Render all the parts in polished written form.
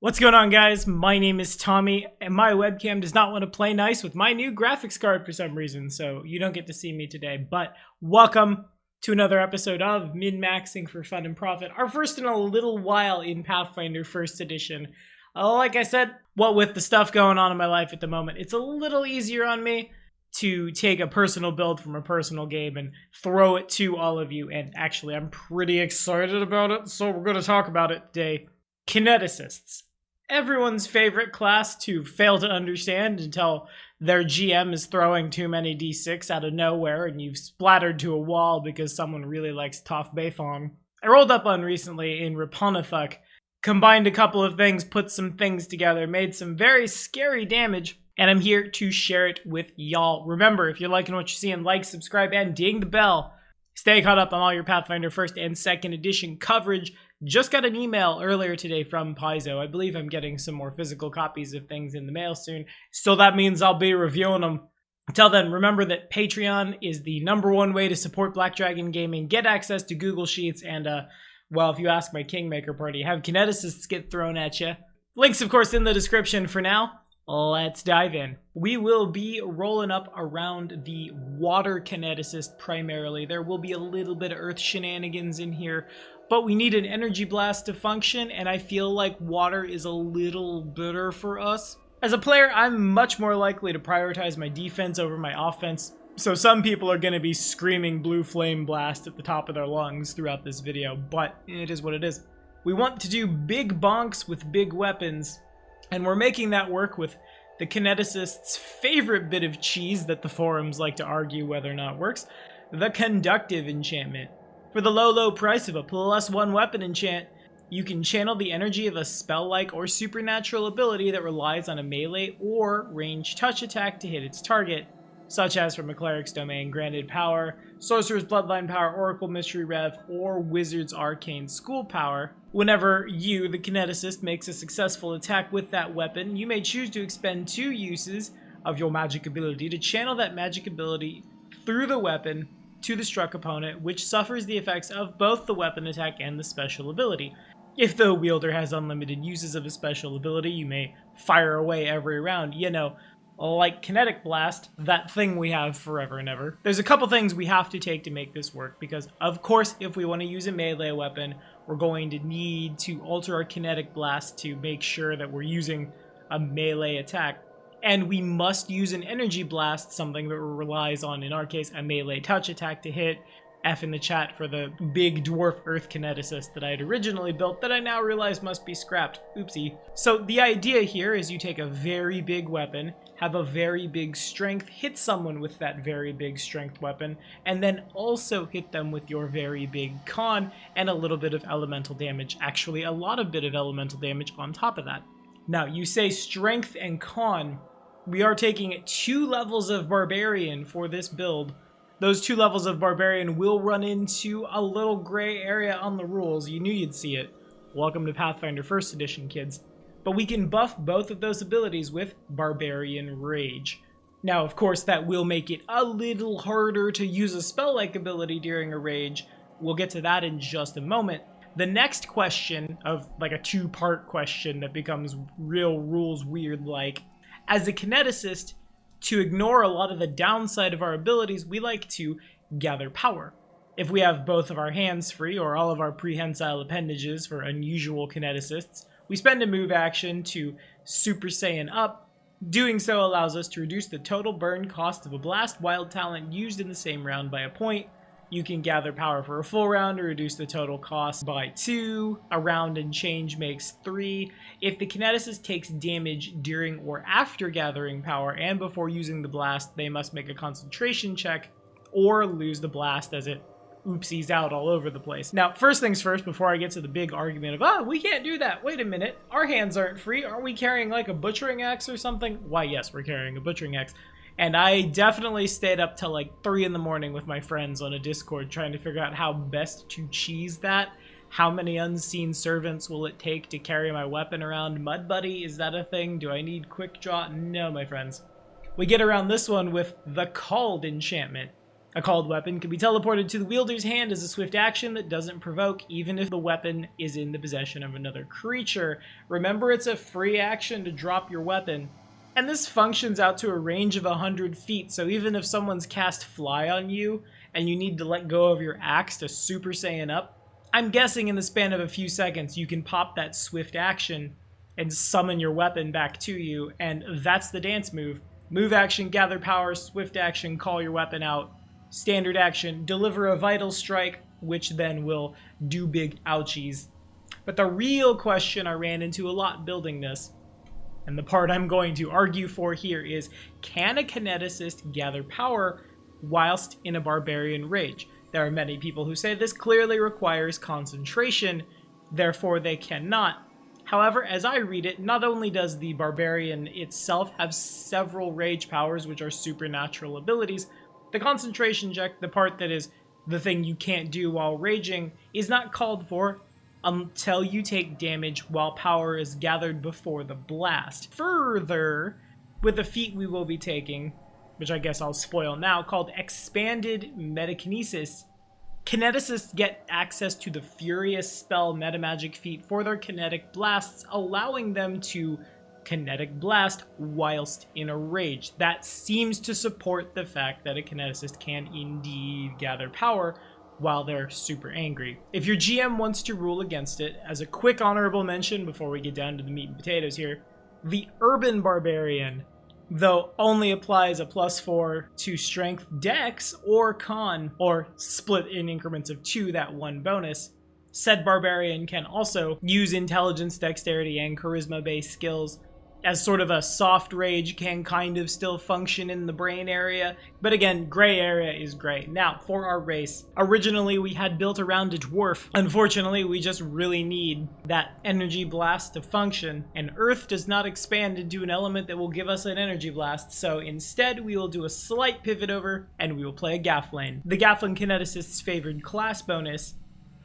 What's going on, guys? My name is Tommy, and my webcam does not want to play nice with my new graphics card for some reason, so you don't get to see me today. But welcome to another episode of Min-Maxing for Fun and Profit, our first in a little while in Pathfinder 1st Edition. Like I said, what with the stuff going on in my life at the moment, it's a little easier on me to take a personal build from a personal game and throw it to all of you, and actually I'm pretty excited about it, so we're going to talk about it today. Kineticists. Everyone's favorite class to fail to understand until their GM is throwing too many d6 out of nowhere and you've splattered to a wall because someone really likes Toph Baython. I rolled up on recently in Rapunafuk, combined a couple of things, put some things together, made some very scary damage, and I'm here to share it with y'all. Remember, if you're liking what you're seeing, like, subscribe, and ding the bell. Stay caught up on all your Pathfinder 1st and 2nd Edition coverage. Just got an email earlier today from Paizo. I believe I'm getting some more physical copies of things in the mail soon, so that means I'll be reviewing them. Until then, remember that Patreon is the #1 way to support Black Dragon Gaming, get access to Google Sheets, and, well, if you ask my Kingmaker party, have Kineticists get thrown at you. Links, of course, in the description. For now, let's dive in. We will be rolling up around the water Kineticist primarily. There will be a little bit of earth shenanigans in here, but we need an energy blast to function, and I feel like water is a little better for us. As a player, I'm much more likely to prioritize my defense over my offense, so some people are going to be screaming blue flame blast at the top of their lungs throughout this video, but it is what it is. We want to do big bonks with big weapons, and we're making that work with the Kineticist's favorite bit of cheese that the forums like to argue whether or not works, the Conductive enchantment. For the low price of a +1 weapon enchant, you can channel the energy of a spell-like or supernatural ability that relies on a melee or ranged touch attack to hit its target, such as from a cleric's domain granted power, sorcerer's bloodline power, oracle mystery rev, or wizard's arcane school power. Whenever you, the Kineticist, makes a successful attack with that weapon, you may choose to expend 2 uses of your magic ability to channel that magic ability through the weapon to the struck opponent, which suffers the effects of both the weapon attack and the special ability. If the wielder has unlimited uses of a special ability, you may fire away every round, you know, like Kinetic Blast, that thing we have forever and ever. There's a couple things we have to take to make this work, because of course if we want to use a melee weapon, we're going to need to alter our Kinetic Blast to make sure that we're using a melee attack. And we must use an energy blast, something that relies on, in our case, a melee touch attack to hit. F in the chat for the big dwarf earth Kineticist that I had originally built that I now realize must be scrapped. Oopsie. So the idea here is you take a very big weapon, have a very big strength, hit someone with that very big strength weapon, and then also hit them with your very big con and a little bit of elemental damage. Actually, a lot of bit of elemental damage on top of that. Now, you say strength and con. We are taking 2 levels of Barbarian for this build. Those 2 levels of Barbarian will run into a little gray area on the rules. You knew you'd see it. Welcome to Pathfinder 1st Edition, kids. But we can buff both of those abilities with Barbarian Rage. Now, of course, that will make it a little harder to use a spell-like ability during a Rage. We'll get to that in just a moment. The next question, of like a 2-part question that becomes real rules weird-like, as a Kineticist, to ignore a lot of the downside of our abilities, we like to gather power. If we have both of our hands free or all of our prehensile appendages for unusual Kineticists, we spend a move action to Super Saiyan up. Doing so allows us to reduce the total burn cost of a blast wild talent used in the same round by a point. You can gather power for a full round or reduce the total cost by 2. A round and change makes 3. If the Kineticist takes damage during or after gathering power and before using the blast, they must make a concentration check or lose the blast as it oopsies out all over the place. Now, first things first, before I get to the big argument of, oh, we can't do that. Wait a minute. Our hands aren't free. Aren't we carrying like a butchering axe or something? Why, yes, we're carrying a butchering axe. And I definitely stayed up till like 3 in the morning with my friends on a Discord trying to figure out how best to cheese that. How many unseen servants will it take to carry my weapon around? Mud Buddy, is that a thing? Do I need quick draw? No, my friends. We get around this one with the Called enchantment. A called weapon can be teleported to the wielder's hand as a swift action that doesn't provoke, even if the weapon is in the possession of another creature. Remember, it's a free action to drop your weapon. And this functions out to a range of 100 feet, so even if someone's cast Fly on you, and you need to let go of your axe to Super Saiyan up, I'm guessing in the span of a few seconds you can pop that swift action and summon your weapon back to you, and that's the dance move. Move action, gather power, swift action, call your weapon out. Standard action, deliver a vital strike, which then will do big ouchies. But the real question I ran into a lot building this, and the part I'm going to argue for here is, can a Kineticist gather power whilst in a barbarian rage? There are many people who say this clearly requires concentration, therefore they cannot. However, as I read it, not only does the barbarian itself have several rage powers, which are supernatural abilities, the concentration check, the part that is the thing you can't do while raging, is not called for until you take damage while power is gathered before the blast. Further, with a feat we will be taking, which I guess I'll spoil now, called Expanded Metakinesis, Kineticists get access to the Furious Spell metamagic feat for their kinetic blasts, allowing them to kinetic blast whilst in a rage. That seems to support the fact that a Kineticist can indeed gather power while they're super angry. If your GM wants to rule against it, as a quick honorable mention before we get down to the meat and potatoes here, the Urban Barbarian, though only applies a +4 to strength, dex, or con, or split in increments of 2 that one bonus, said barbarian can also use intelligence, dexterity, and charisma-based skills. As sort of a soft rage can kind of still function in the brain area, but again, gray area is gray. Now, for our race, originally we had built around a dwarf. Unfortunately, we just really need that energy blast to function, and Earth does not expand into an element that will give us an energy blast, so instead we will do a slight pivot over, and we will play a Gaflane. The Gaflane Kineticist's favored class bonus,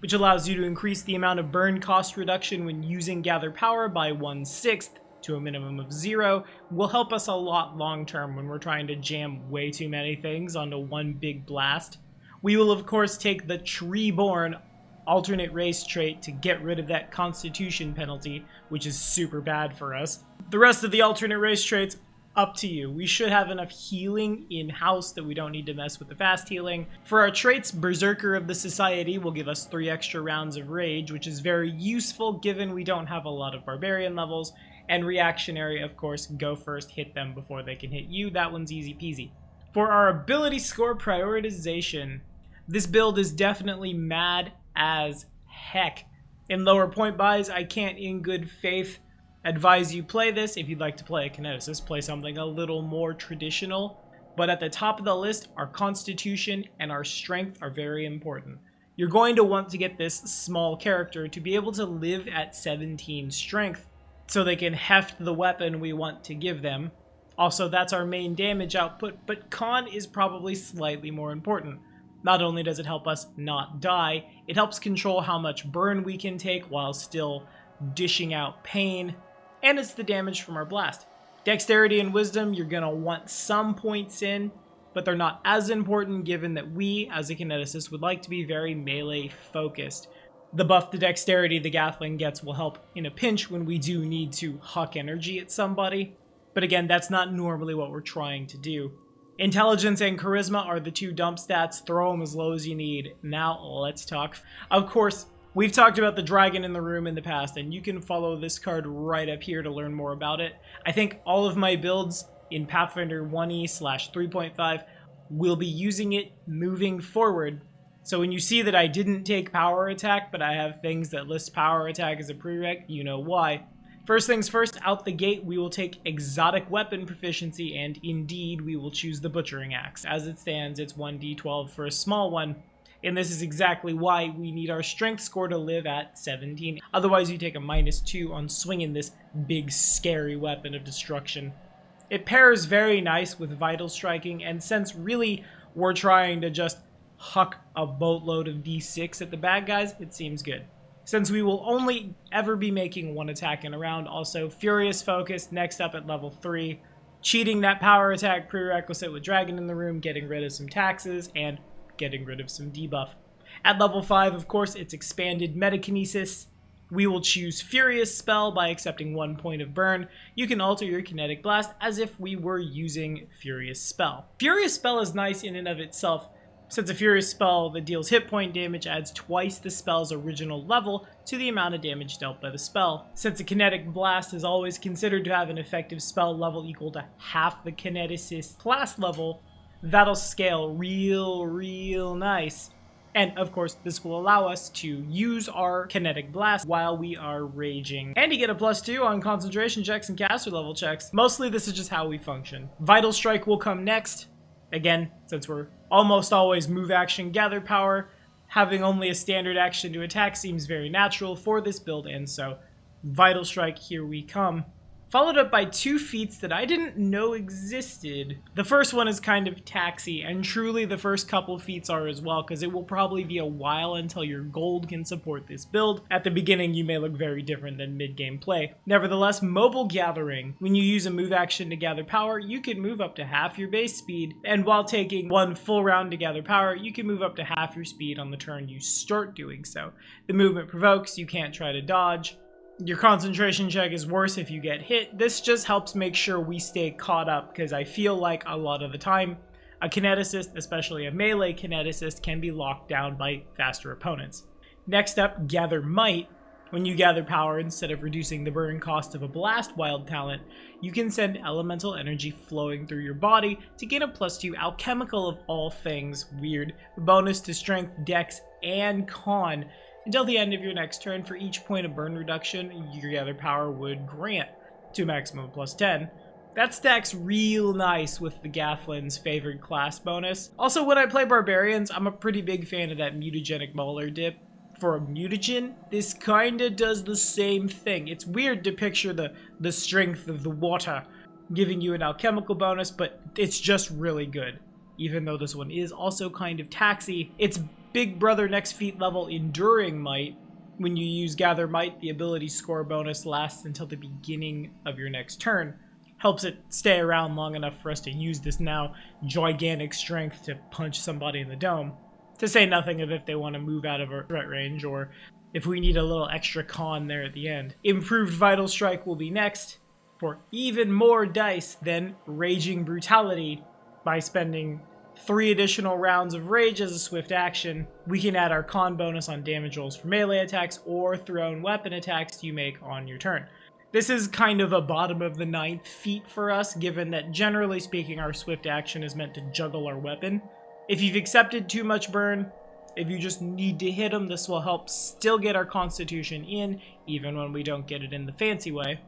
which allows you to increase the amount of burn cost reduction when using Gather Power by 1/6, to a minimum of 0, will help us a lot long term when we're trying to jam way too many things onto one big blast. We will of course take the Treeborn alternate race trait to get rid of that constitution penalty, which is super bad for us. The rest of the alternate race traits, up to you. We should have enough healing in-house that we don't need to mess with the fast healing. For our traits, Berserker of the Society will give us 3 extra rounds of rage, which is very useful given we don't have a lot of barbarian levels. And reactionary, of course, go first, hit them before they can hit you. That one's easy peasy. For our ability score prioritization, this build is definitely mad as heck. In lower point buys, I can't in good faith advise you play this. If you'd like to play a Kineticist, play something a little more traditional. But at the top of the list, our Constitution and our Strength are very important. You're going to want to get this small character to be able to live at 17 Strength, so they can heft the weapon we want to give them. Also, that's our main damage output, but con is probably slightly more important. Not only does it help us not die, it helps control how much burn we can take while still dishing out pain, and it's the damage from our blast. Dexterity and wisdom, you're gonna want some points in, but they're not as important given that we, as a Kineticist, would like to be very melee focused. The buff to dexterity the Gaflane gets will help in a pinch when we do need to huck energy at somebody. But again, that's not normally what we're trying to do. Intelligence and charisma are the 2 dump stats. Throw them as low as you need. Now, let's talk. Of course, we've talked about the dragon in the room in the past, and you can follow this card right up here to learn more about it. I think all of my builds in Pathfinder 1E/3.5 will be using it moving forward. So when you see that I didn't take power attack, but I have things that list power attack as a prereq, you know why. First things first, out the gate, we will take exotic weapon proficiency, and indeed, we will choose the butchering axe. As it stands, it's 1d12 for a small one, and this is exactly why we need our strength score to live at 17. Otherwise, you take a -2 on swinging this big, scary weapon of destruction. It pairs very nice with vital striking, and since really we're trying to just huck a boatload of d6 at the bad guys, it seems good. Since we will only ever be making 1 attack in a round, also Furious Focus next up at level 3. cheating that power attack prerequisite with Dragon in the Room, getting rid of some taxes, and getting rid of some debuff. At level 5, of course, it's expanded Metakinesis. We will choose Furious Spell by accepting 1 point of burn. You can alter your Kinetic Blast as if we were using Furious Spell. Furious Spell is nice in and of itself, since a Furious Spell that deals hit point damage adds twice the spell's original level to the amount of damage dealt by the spell. Since a Kinetic Blast is always considered to have an effective spell level equal to half the Kineticist class level, that'll scale real nice. And of course, this will allow us to use our Kinetic Blast while we are raging. And to get a +2 on concentration checks and caster level checks. Mostly this is just how we function. Vital Strike will come next. Again, since we're almost always move action gather power, having only a standard action to attack seems very natural for this build, and so Vital Strike, here we come. Followed up by 2 feats that I didn't know existed. The first one is kind of taxy, and truly the first couple feats are as well, because it will probably be a while until your gold can support this build. At the beginning, you may look very different than mid-game play. Nevertheless, Mobile Gathering. When you use a move action to gather power, you can move up to half your base speed, and while taking 1 full round to gather power, you can move up to half your speed on the turn you start doing so. The movement provokes, you can't try to dodge. Your concentration check is worse if you get hit. This just helps make sure we stay caught up, because I feel like a lot of the time, a Kineticist, especially a melee Kineticist, can be locked down by faster opponents. Next up, Gather Might. When you gather power, instead of reducing the burn cost of a Blast Wild talent, you can send elemental energy flowing through your body to gain a +2 alchemical of all things weird, bonus to strength, dex, and con, until the end of your next turn for each point of burn reduction your gather power would grant, to a maximum of +10. That stacks real nice with the Gathlin's favored class bonus. Also, when I play Barbarians, I'm a pretty big fan of that mutagenic Mauler dip. For a mutagen, this kinda does the same thing. It's weird to picture the strength of the water giving you an alchemical bonus, but it's just really good. Even though this one is also kind of taxy, it's Big Brother next feat level Enduring Might. When you use Gather Might, the ability score bonus lasts until the beginning of your next turn. Helps it stay around long enough for us to use this now gigantic strength to punch somebody in the dome. To say nothing of if they want to move out of our threat range, or if we need a little extra con there at the end. Improved Vital Strike will be next, for even more dice than Raging Brutality. By spending 3 additional rounds of Rage as a swift action, we can add our con bonus on damage rolls for melee attacks or thrown weapon attacks you make on your turn. This is kind of a bottom of the 9th feat for us, given that generally speaking our swift action is meant to juggle our weapon. If you've accepted too much burn, if you just need to hit them, this will help still get our constitution in, even when we don't get it in the fancy way.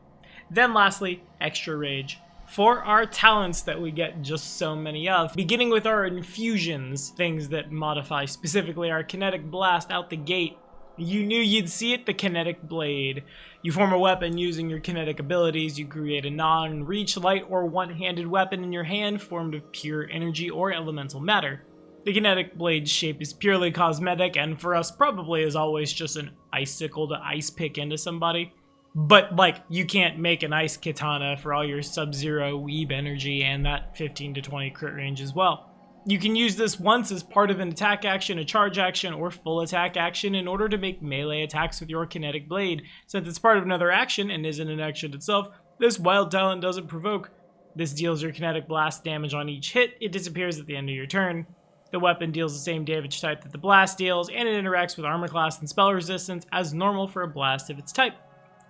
Then lastly, Extra Rage. For our talents that we get just so many of, beginning with our infusions, things that modify specifically our Kinetic Blast out the gate. You knew you'd see it, the Kinetic Blade. You form a weapon using your kinetic abilities. You create a non-reach, light, or one-handed weapon in your hand formed of pure energy or elemental matter. The Kinetic Blade's shape is purely cosmetic, and for us probably is always just an icicle to ice pick into somebody. But, like, you can't make an ice katana for all your Sub-Zero weeb energy and that 15 to 20 crit range as well. You can use this once as part of an attack action, a charge action, or full attack action in order to make melee attacks with your Kinetic Blade. Since it's part of another action and isn't an action itself, this wild talent doesn't provoke. This deals your Kinetic Blast damage on each hit. It disappears at the end of your turn. The weapon deals the same damage type that the blast deals, and it interacts with armor class and spell resistance as normal for a blast of its type.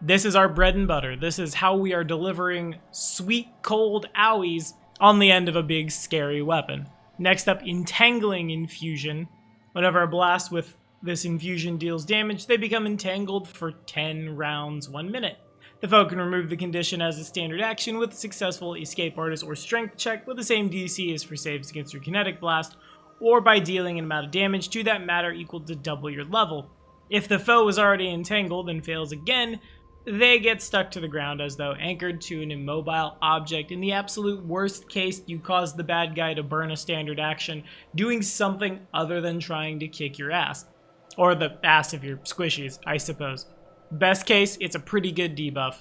This is our bread and butter. This is how we are delivering sweet, cold owies on the end of a big, scary weapon. Next up, Entangling Infusion. Whenever a blast with this infusion deals damage, they become entangled for 10 rounds, 1 minute. The foe can remove the condition as a standard action with a successful escape artist or strength check with the same DC as for saves against your Kinetic Blast, or by dealing an amount of damage to that matter equal to double your level. If the foe is already entangled and fails again, they get stuck to the ground as though anchored to an immobile object. In the absolute worst case, you cause the bad guy to burn a standard action, doing something other than trying to kick your ass. Or the ass of your squishies, I suppose. Best case, it's a pretty good debuff.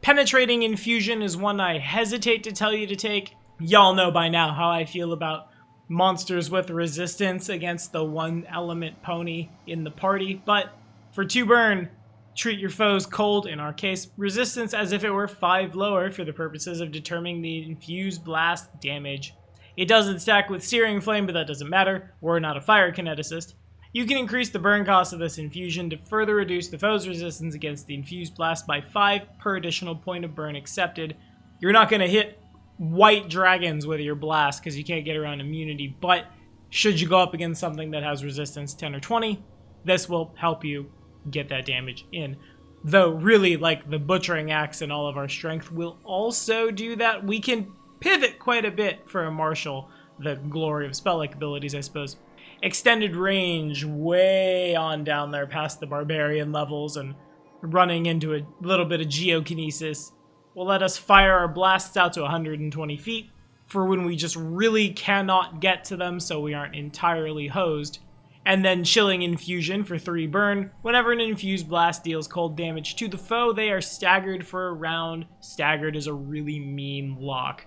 Penetrating Infusion is one I hesitate to tell you to take. Y'all know by now how I feel about monsters with resistance against the one element pony in the party, but for 2 burn, treat your foes cold, in our case, resistance as if it were 5 lower for the purposes of determining the infused blast damage. It doesn't stack with Searing Flame, but that doesn't matter. We're not a fire kineticist. You can increase the burn cost of this infusion to further reduce the foe's resistance against the infused blast by 5 per additional point of burn accepted. You're not going to hit white dragons with your blast because you can't get around immunity, but should you go up against something that has resistance 10 or 20, this will help you get that damage in. Though really, like the Butchering Axe and all of our strength will also do that. We can pivot quite a bit for a martial, the glory of spell-like abilities, I suppose. Extended range way on down there past the barbarian levels and running into a little bit of geokinesis will let us fire our blasts out to 120 feet for when we just really cannot get to them so we aren't entirely hosed. And then Chilling Infusion for 3 burn. Whenever an infused blast deals cold damage to the foe, they are staggered for a round. Staggered is a really mean lock.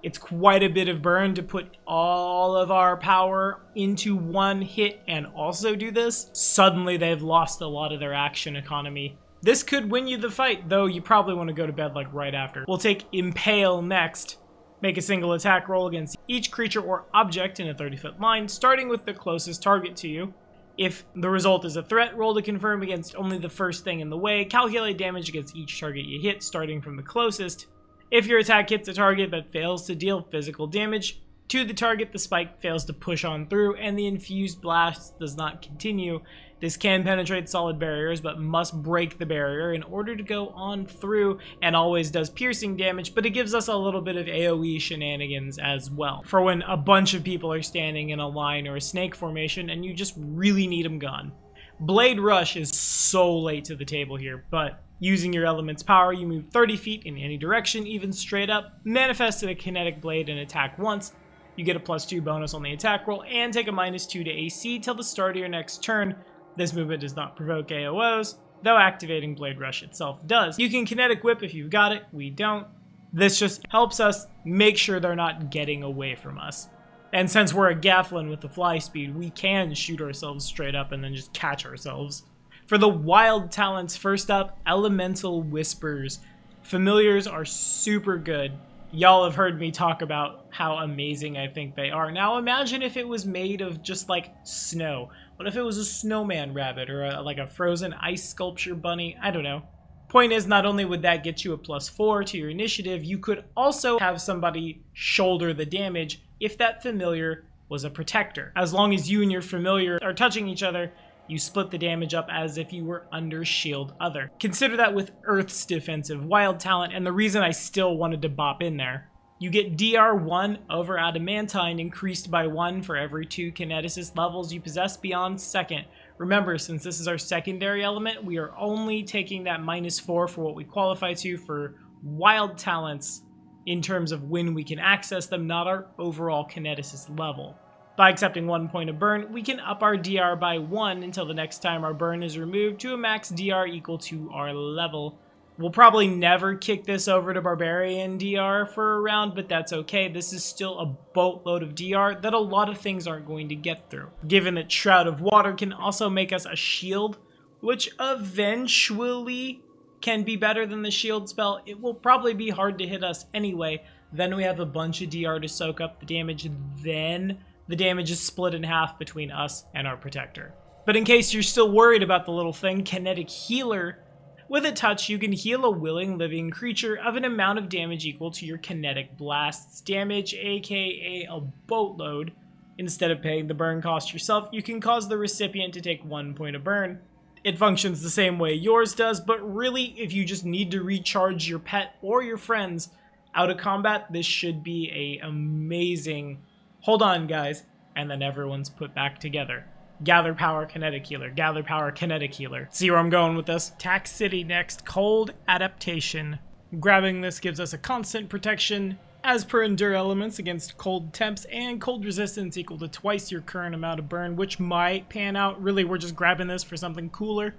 It's quite a bit of burn to put all of our power into one hit and also do this. Suddenly they've lost a lot of their action economy. This could win you the fight, though you probably want to go to bed like right after. We'll take Impale next. Make a single attack roll against each creature or object in a 30-foot line, starting with the closest target to you. If the result is a threat, roll to confirm against only the first thing in the way. Calculate damage against each target you hit, starting from the closest. If your attack hits a target but fails to deal physical damage to the target, the spike fails to push on through and the infused blast does not continue. This can penetrate solid barriers but must break the barrier in order to go on through, and always does piercing damage, but it gives us a little bit of AoE shenanigans as well for when a bunch of people are standing in a line or a snake formation and you just really need them gone. Blade Rush is so late to the table here, but using your element's power, you move 30 feet in any direction, even straight up, manifest a Kinetic Blade and attack once. You get a +2 bonus on the attack roll, and take a -2 to AC till the start of your next turn. This movement does not provoke AOs, though activating Blade Rush itself does. You can Kinetic Whip if you've got it, we don't. This just helps us make sure they're not getting away from us. And since we're a Gafflin with the fly speed, we can shoot ourselves straight up and then just catch ourselves. For the wild talents, first up, Elemental Whispers. Familiars are super good. Y'all have heard me talk about how amazing I think they are. Now imagine if it was made of just like snow. What if it was a snowman rabbit or like a frozen ice sculpture bunny? I don't know. Point is, not only would that get you a +4 to your initiative, you could also have somebody shoulder the damage if that familiar was a protector. As long as you and your familiar are touching each other, you split the damage up as if you were under shield other. Consider that with Earth's defensive wild talent, and the reason I still wanted to bop in there. You get DR1 over Adamantine increased by 1 for every 2 Kineticist levels you possess beyond 2nd. Remember, since this is our secondary element, we are only taking that -4 for what we qualify to for wild talents in terms of when we can access them, not our overall Kineticist level. By accepting 1 point of burn, we can up our DR by 1 until the next time our burn is removed to a max DR equal to our level. We'll probably never kick this over to Barbarian DR for a round, but that's okay. This is still a boatload of DR that a lot of things aren't going to get through. Given that Shroud of Water can also make us a shield, which eventually can be better than the shield spell, it will probably be hard to hit us anyway. Then we have a bunch of DR to soak up the damage, then the damage is split in half between us and our protector. But in case you're still worried about the little thing, Kinetic Healer. With a touch, you can heal a willing living creature of an amount of damage equal to your Kinetic Blast's damage, aka a boatload. Instead of paying the burn cost yourself, you can cause the recipient to take 1 point of burn. It functions the same way yours does, but really, if you just need to recharge your pet or your friends out of combat, this should be a amazing... Hold on, guys. And then everyone's put back together. Gather Power, Kinetic Healer. Gather Power, Kinetic Healer. See where I'm going with this? Tax City next. Cold Adaptation. Grabbing this gives us a constant protection as per Endure elements against cold temps and cold resistance equal to twice your current amount of burn, which might pan out. Really, we're just grabbing this for something cooler,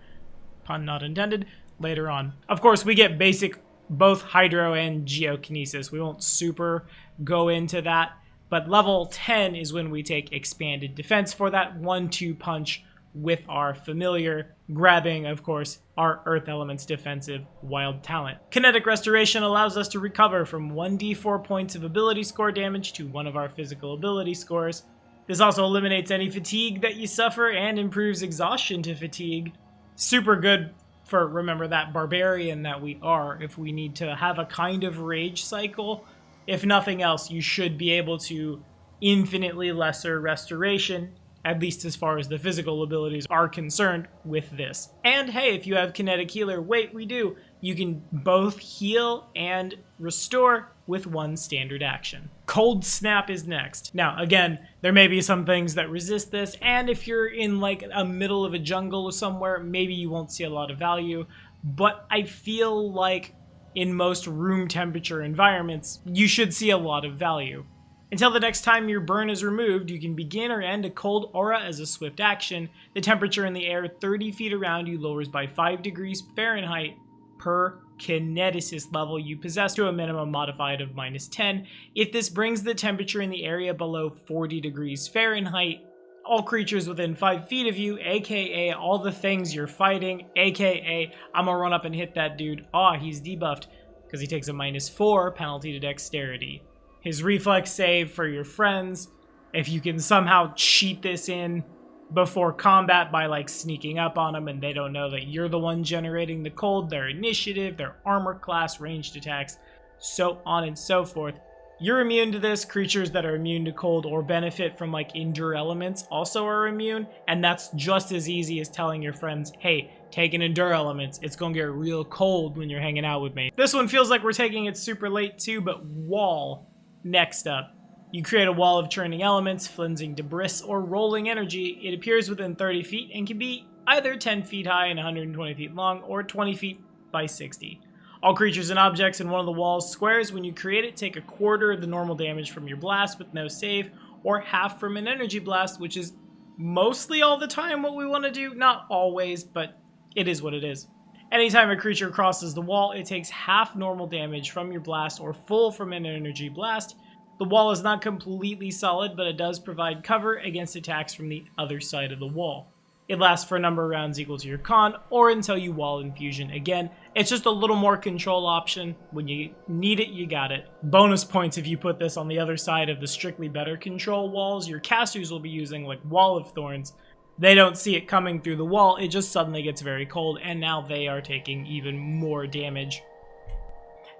pun not intended, later on. Of course, we get basic both Hydro and Geokinesis. We won't super go into that, but level 10 is when we take Expanded Defense for that 1-2 punch with our familiar, grabbing, of course, our Earth Element's defensive wild talent. Kinetic Restoration allows us to recover from 1d4 points of ability score damage to one of our physical ability scores. This also eliminates any fatigue that you suffer and improves exhaustion to fatigue. Super good for, remember, that barbarian that we are. If we need to have a kind of rage cycle, if nothing else, you should be able to infinitely lesser restoration, at least as far as the physical abilities are concerned with this. And hey, if you have Kinetic Healer, wait, we do. You can both heal and restore with one standard action. Cold Snap is next. Now, again, there may be some things that resist this, and if you're in like a middle of a jungle or somewhere, maybe you won't see a lot of value, but I feel like in most room temperature environments, you should see a lot of value. Until the next time your burn is removed, you can begin or end a cold aura as a swift action. The temperature in the air 30 feet around you lowers by 5 degrees Fahrenheit per Kineticist level you possess to a minimum modified of -10. If this brings the temperature in the area below 40 degrees Fahrenheit, all creatures within 5 feet of you, aka all the things you're fighting, aka I'm gonna run up and hit that dude. He's debuffed because he takes a -4 penalty to dexterity. His reflex save for your friends, if you can somehow cheat this in before combat by like sneaking up on them and they don't know that you're the one generating the cold, their initiative, their armor class, ranged attacks, so on and so forth. You're immune to this. Creatures that are immune to cold or benefit from like endure elements also are immune, and that's just as easy as telling your friends, hey, take an endure elements, it's gonna get real cold when you're hanging out with me. This one feels like we're taking it super late too, but Wall. Next up, you create a wall of churning elements, flensing debris, or rolling energy. It appears within 30 feet and can be either 10 feet high and 120 feet long, or 20 feet by 60. All creatures and objects in one of the wall's squares, when you create it, take a quarter of the normal damage from your blast with no save, or half from an energy blast, which is mostly all the time what we want to do. Not always, but it is what it is. Anytime a creature crosses the wall, it takes half normal damage from your blast or full from an energy blast. The wall is not completely solid, but it does provide cover against attacks from the other side of the wall. It lasts for a number of rounds equal to your con, or until you wall infusion again. It's just a little more control option. When you need it, you got it. Bonus points if you put this on the other side of the strictly better control walls. Your casters will be using like Wall of Thorns. They don't see it coming through the wall, it just suddenly gets very cold, and now they are taking even more damage.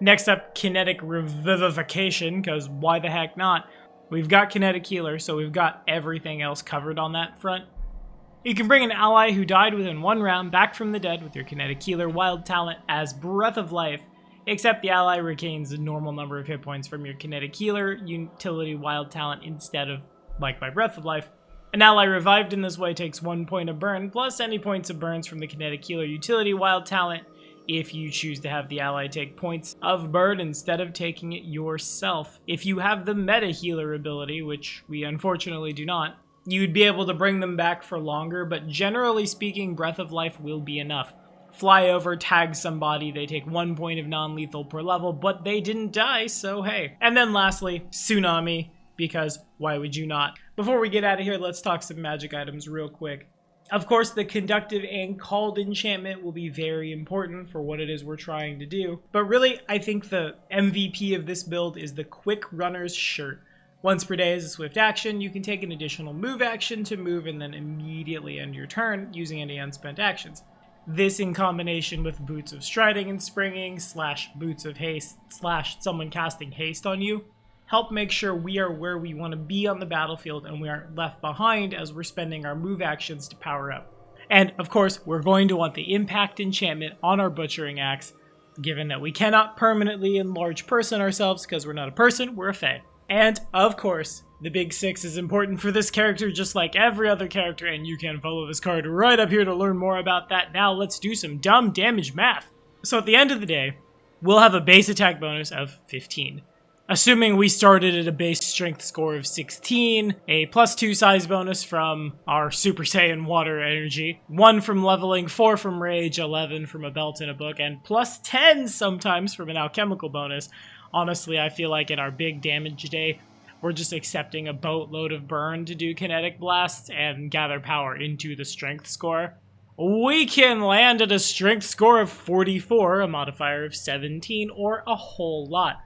Next up, Kinetic Revivification, because why the heck not? We've got Kinetic Healer, so we've got everything else covered on that front. You can bring an ally who died within one round back from the dead with your Kinetic Healer wild talent as Breath of Life, except the ally retains the normal number of hit points from your Kinetic Healer utility wild talent instead of, like by Breath of Life. An ally revived in this way takes 1 point of burn, plus any points of burns from the Kinetic Healer utility wild talent, if you choose to have the ally take points of burn instead of taking it yourself. If you have the meta healer ability, which we unfortunately do not, you'd be able to bring them back for longer, but generally speaking, Breath of Life will be enough. Fly over, tag somebody, they take 1 point of non-lethal per level, but they didn't die, so hey. And then lastly, Tsunami, because why would you not? Before we get out of here, let's talk some magic items real quick. Of course, the Conductive and Called enchantment will be very important for what it is we're trying to do, but really, I think the MVP of this build is the Quick Runner's Shirt. Once per day as a swift action, you can take an additional move action to move and then immediately end your turn using any unspent actions. This in combination with Boots of Striding and Springing / Boots of Haste / someone casting haste on you help make sure we are where we want to be on the battlefield and we aren't left behind as we're spending our move actions to power up. And of course, we're going to want the Impact enchantment on our Butchering Axe, given that we cannot permanently enlarge person ourselves because we're not a person, we're a fae. And of course, the Big Six is important for this character just like every other character, and you can follow this card right up here to learn more about that. Now let's do some dumb damage math. So at the end of the day, we'll have a base attack bonus of 15. Assuming we started at a base strength score of 16, a +2 size bonus from our Super Saiyan water energy, 1 from leveling, 4 from rage, 11 from a belt and a book, and +10 sometimes from an alchemical bonus. Honestly, I feel like in our big damage day, we're just accepting a boatload of burn to do kinetic blasts and gather power into the strength score. We can land at a strength score of 44, a modifier of 17, or a whole lot.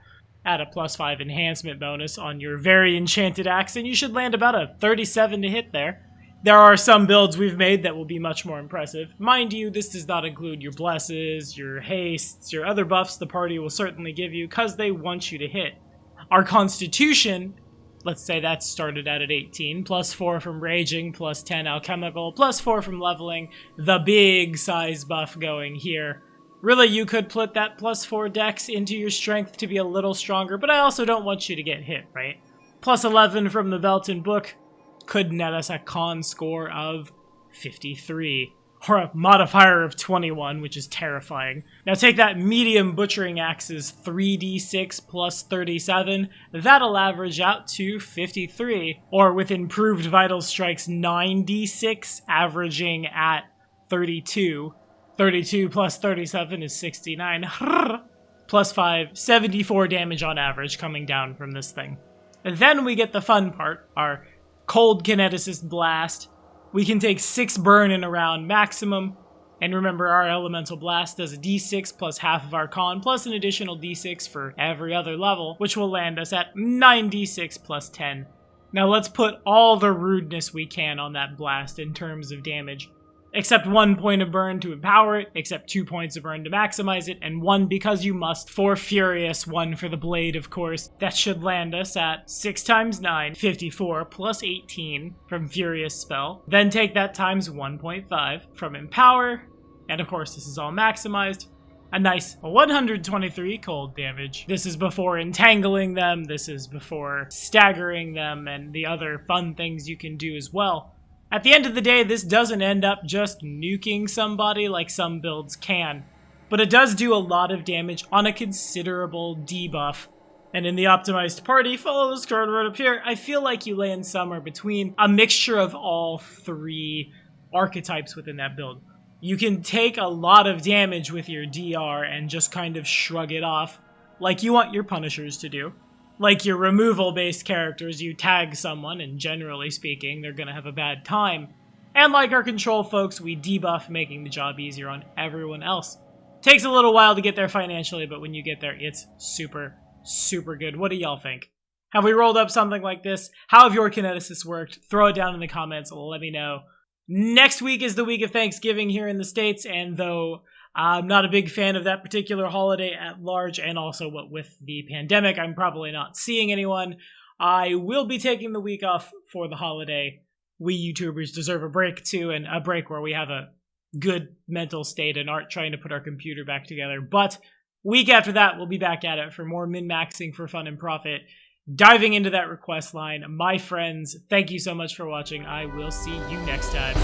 Add a +5 enhancement bonus on your very enchanted axe, and you should land about a 37 to hit there. There are some builds we've made that will be much more impressive. Mind you, this does not include your blesses, your hastes, your other buffs the party will certainly give you, because they want you to hit. Our constitution, let's say that started out at 18, +4 from raging, +10 alchemical, +4 from leveling, the big size buff going here. Really, you could put that +4 dex into your strength to be a little stronger, but I also don't want you to get hit, right? +11 from the belt and book could net us a con score of 53, or a modifier of 21, which is terrifying. Now take that medium butchering axe's 3d6 + 37, that'll average out to 53, or with improved vital strikes 9d6, averaging at 32. 32 + 37 is 69. +5, 74 damage on average coming down from this thing. And then we get the fun part, our cold Kineticist blast. We can take 6 burn in a round maximum. And remember, our elemental blast does a d6 plus half of our con, plus an additional d6 for every other level, which will land us at 9d6 + 10. Now let's put all the rudeness we can on that blast in terms of damage. Except 1 point of burn to empower it, except 2 points of burn to maximize it, and 1 because you must for Furious, 1 for the blade, of course. That should land us at 6 times 9, 54, plus 18 from Furious spell. Then take that times 1.5 from Empower, and of course this is all maximized. A nice 123 cold damage. This is before entangling them, this is before staggering them, and the other fun things you can do as well. At the end of the day, this doesn't end up just nuking somebody like some builds can, but it does do a lot of damage on a considerable debuff. And in the optimized party, follow this card right up here, I feel like you land somewhere between a mixture of all 3 archetypes within that build. You can take a lot of damage with your DR and just kind of shrug it off, like you want your Punishers to do. Like your removal-based characters, you tag someone, and generally speaking, they're gonna have a bad time. And like our control folks, we debuff, making the job easier on everyone else. Takes a little while to get there financially, but when you get there, it's super, super good. What do y'all think? Have we rolled up something like this? How have your Kineticists worked? Throw it down in the comments, let me know. Next week is the week of Thanksgiving here in the States, and though I'm not a big fan of that particular holiday at large, and also what with the pandemic, I'm probably not seeing anyone. I will be taking the week off for the holiday. We YouTubers deserve a break too, and a break where we have a good mental state and aren't trying to put our computer back together. But week after that, we'll be back at it for more min-maxing for fun and profit. Diving into that request line. My friends, thank you so much for watching. I will see you next time.